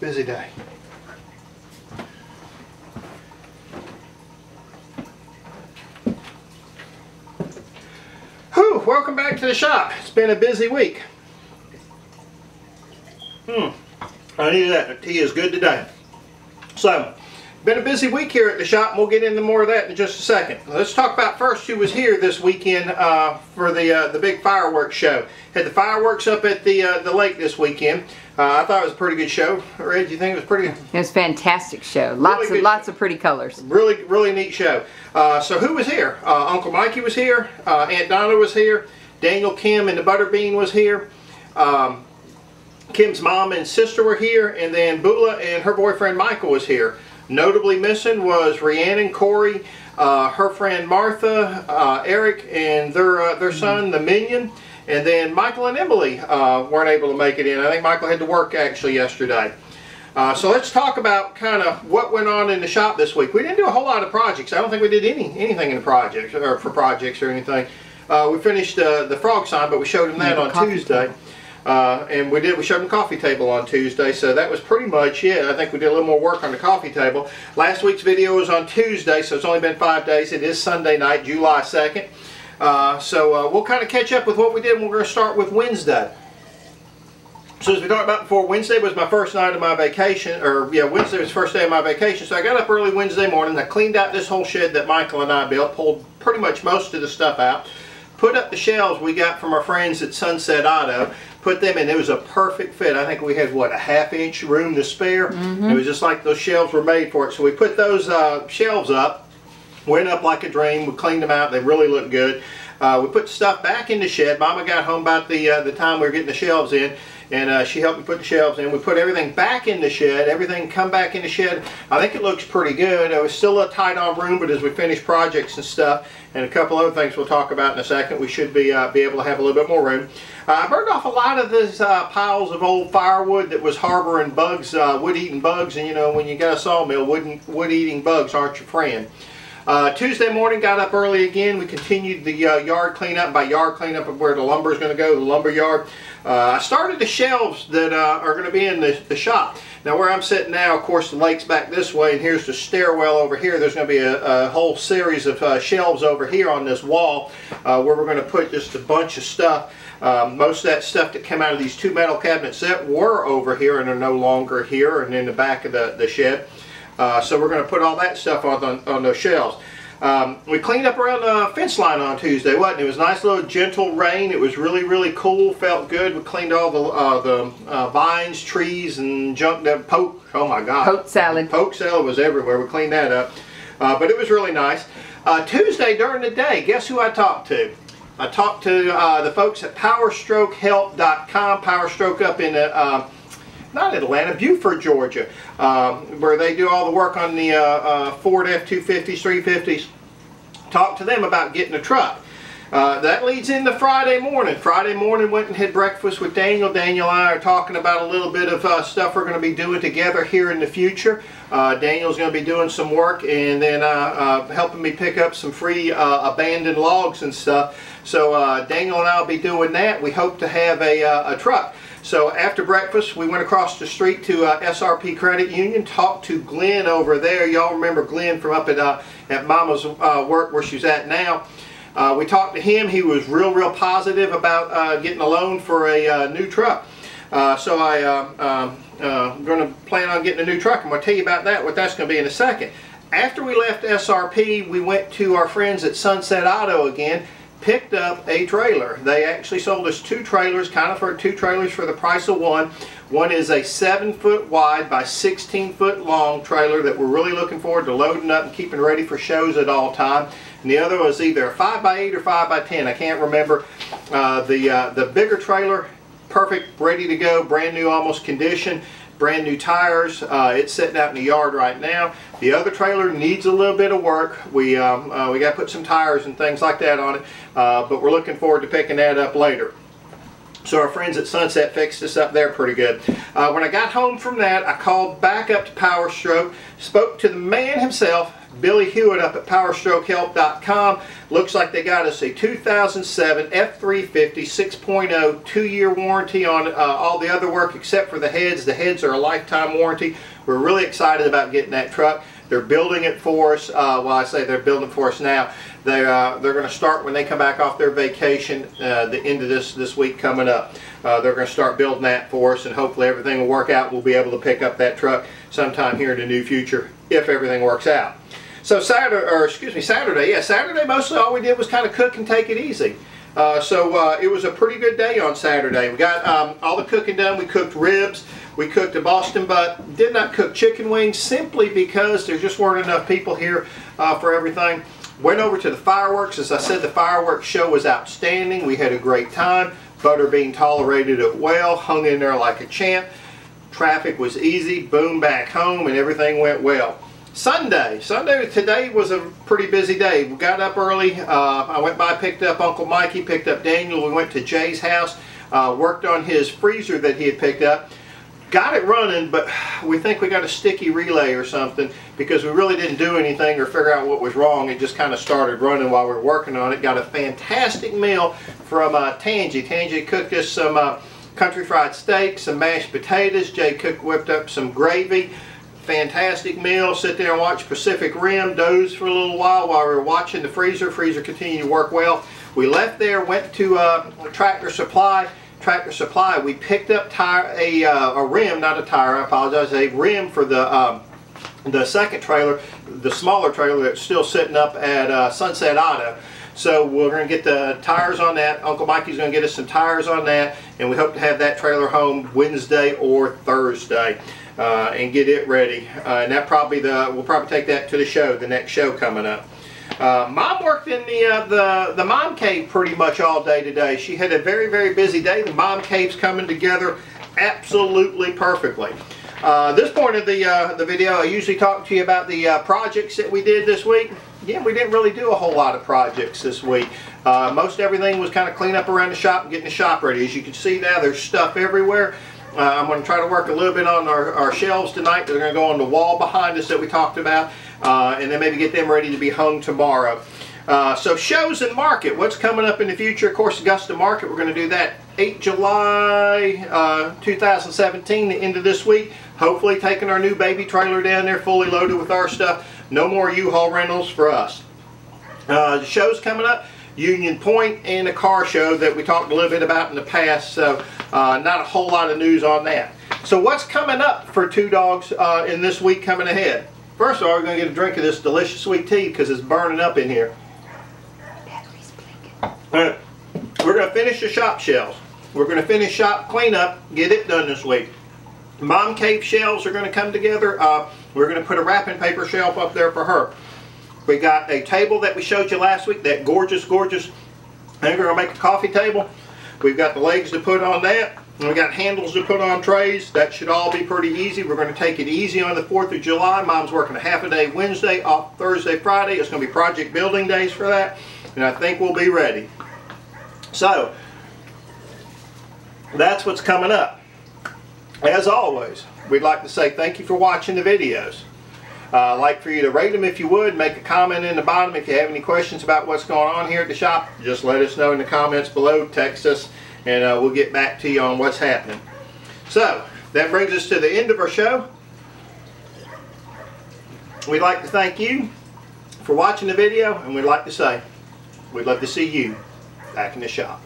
busy day. Whew, welcome back to the shop. It's been a busy week. I needed that. The tea is good today. So, been a busy week here at the shop, and we'll get into more of that in just a second. Let's talk about first who was here this weekend for the big fireworks show. Had the fireworks up at the lake this weekend. I thought it was a pretty good show. Red, do you think it was pretty good? It was a fantastic show. Lots of pretty colors. Really neat show. So who was here? Uncle Mikey was here. Aunt Donna was here. Daniel, Kim, and the Butterbean was here. Kim's mom and sister were here, and then Bula and her boyfriend Michael was here. Notably missing was Rhiannon, Corey, her friend Martha, Eric, and their son, the Minion. And then Michael and Emily weren't able to make it in. I think Michael had to work actually yesterday. So let's talk about kind of what went on in the shop this week. We didn't do a whole lot of projects. I don't think we did anything in the projects or for projects or anything. We finished the frog sign, but we showed them that on Tuesday. And we showed them coffee table on Tuesday, so that was pretty much it. I think we did a little more work on the coffee table. Last week's video was on Tuesday, so it's only been 5 days. It is Sunday night, July 2nd. So we'll kind of catch up with what we did, and we're going to start with Wednesday. So as we talked about before, Wednesday was my first night of my vacation, or yeah, Wednesday was the first day of my vacation. So I got up early Wednesday morning. I cleaned out this whole shed that Michael and I built, pulled pretty much most of the stuff out, put up the shelves we got from our friends at Sunset Auto, put them in. It was a perfect fit. I think we had, what, a ½ inch room to spare. It was just like those shelves were made for it. So we put those shelves up. Went up like a dream. We cleaned them out. They really look good. We put stuff back in the shed. Mama got home about the time we were getting the shelves in, and she helped me put the shelves in. We put everything back in the shed. Everything come back in the shed. I think it looks pretty good. It was still a tight on room, but as we finish projects and stuff, and a couple other things we'll talk about in a second, we should be able to have a little bit more room. I burned off a lot of these piles of old firewood that was harboring bugs, wood-eating bugs, and you know, when you got a sawmill, wood-eating bugs aren't your friend. Tuesday morning, got up early again. We continued the yard cleanup. By yard cleanup of where the lumber is going to go, the lumber yard. I started the shelves that are going to be in the shop. Now where I'm sitting now, of course, the lake's back this way, and here's the stairwell over here. There's going to be a whole series of shelves over here on this wall where we're going to put just a bunch of stuff. Most of that stuff that came out of these two metal cabinets that were over here and are no longer here and in the back of the shed. So we're going to put all that stuff on those shelves. We cleaned up around the fence line on Tuesday, wasn't it? It was a nice little gentle rain. It was really cool, felt good. We cleaned all the vines, trees, and junk that poke. Oh my God. Poke salad. Poke salad was everywhere. We cleaned that up. But it was really nice. Tuesday during the day, guess who I talked to? I talked to the folks at PowerstrokeHelp.com. PowerStroke up in not Atlanta, Buford, Georgia, where they do all the work on the Ford F-250s, 350s. Talked to them about getting a truck. That leads into Friday morning. Friday morning, went and had breakfast with Daniel. Daniel and I are talking about a little bit of stuff we're going to be doing together here in the future. Daniel's going to be doing some work and then helping me pick up some free abandoned logs and stuff. So Daniel and I will be doing that. We hope to have a truck. So after breakfast, we went across the street to SRP Credit Union, talked to Glenn over there. Y'all remember Glenn from up at Mama's work where she's at now. We talked to him. He was real positive about getting a loan for a new truck. So I'm going to plan on getting a new truck. I'm going to tell you about that, what that's going to be in a second. After we left SRP, we went to our friends at Sunset Auto again. Picked up a trailer. They actually sold us two trailers, two trailers for the price of one. One is a 7-foot wide by 16-foot long trailer that we're really looking forward to loading up and keeping ready for shows at all time. And the other was either a 5x8 or 5x10. I can't remember. The bigger trailer, perfect, ready to go, brand new almost condition. Brand new tires. It's sitting out in the yard right now. The other trailer needs a little bit of work. We got to put some tires and things like that on it, but we're looking forward to picking that up later. So our friends at Sunset fixed us up there pretty good. When I got home from that, I called back up to Power Stroke, spoke to the man himself, Billy Hewitt, up at PowerStrokeHelp.com. Looks like they got us a 2007 F350 6.0 2-year warranty on all the other work except for the heads. The heads are a lifetime warranty. We're really excited about getting that truck. They're building it for us. Well, I say they're building it for us now. They're going to start when they come back off their vacation, the end of this week coming up. They're going to start building that for us, and hopefully everything will work out. We'll be able to pick up that truck sometime here in the near future if everything works out. So Saturday mostly all we did was kind of cook and take it easy. It was a pretty good day on Saturday. We got all the cooking done. We cooked ribs. We cooked a Boston butt. Did not cook chicken wings simply because there just weren't enough people here for everything. Went over to the fireworks. As I said, the fireworks show was outstanding. We had a great time. Butterbean tolerated it well, hung in there like a champ. Traffic was easy. Boom, back home, and everything went well. Sunday today was a pretty busy day. We got up early. I went by, picked up Uncle Mikey, picked up Daniel. We went to Jay's house, worked on his freezer that he had picked up. Got it running, but we think we got a sticky relay or something because we really didn't do anything or figure out what was wrong. It just kind of started running while we were working on it. Got a fantastic meal from Tangy. Tangy cooked us some country fried steak, some mashed potatoes. Jay whipped up some gravy. Fantastic meal. Sit there and watch Pacific Rim, doze for a little while we were watching the freezer. Freezer continued to work well. We left there, went to Tractor Supply. Tractor Supply, we picked up a rim, not a tire, I apologize, a rim for the second trailer, the smaller trailer that's still sitting up at Sunset Auto. So we're going to get the tires on that. Uncle Mikey's going to get us some tires on that, and we hope to have that trailer home Wednesday or Thursday and get it ready. And that we'll probably take that to the show, the next show coming up. Mom worked in the mom cave pretty much all day today. She had a very, very busy day. The mom cave's coming together absolutely perfectly. This point of the video, I usually talk to you about the projects that we did this week. Yeah, we didn't really do a whole lot of projects this week. Most everything was kind of clean up around the shop and getting the shop ready. As you can see now, there's stuff everywhere. I'm going to try to work a little bit on our shelves tonight. They're going to go on the wall behind us that we talked about, and then maybe get them ready to be hung tomorrow. So shows and market, what's coming up in the future? Of course, Augusta Market, we're going to do that 8 July 2017, the end of this week. Hopefully taking our new baby trailer down there fully loaded with our stuff. No more U-Haul rentals for us. The shows coming up, Union Point and a car show that we talked a little bit about in the past, so not a whole lot of news on that. So what's coming up for Two Dogs in this week coming ahead? First of all, we're going to get a drink of this delicious sweet tea because it's burning up in here. We're going to finish the shop shelves. We're going to finish shop cleanup, get it done this week. Mom cave shelves are going to come together. We're going to put a wrapping paper shelf up there for her. We got a table that we showed you last week, that gorgeous, gorgeous, and we're going to make a coffee table. We've got the legs to put on that. And we got handles to put on trays. That should all be pretty easy. We're going to take it easy on the 4th of July. Mom's working a half a day Wednesday, off Thursday, Friday. It's going to be project building days for that. And I think we'll be ready. So, that's what's coming up. As always, we'd like to say thank you for watching the videos. I'd like for you to rate them if you would. Make a comment in the bottom. If you have any questions about what's going on here at the shop, just let us know in the comments below. Text us, and we'll get back to you on what's happening. So, that brings us to the end of our show. We'd like to thank you for watching the video, and we'd like to say we'd love to see you back in the shop.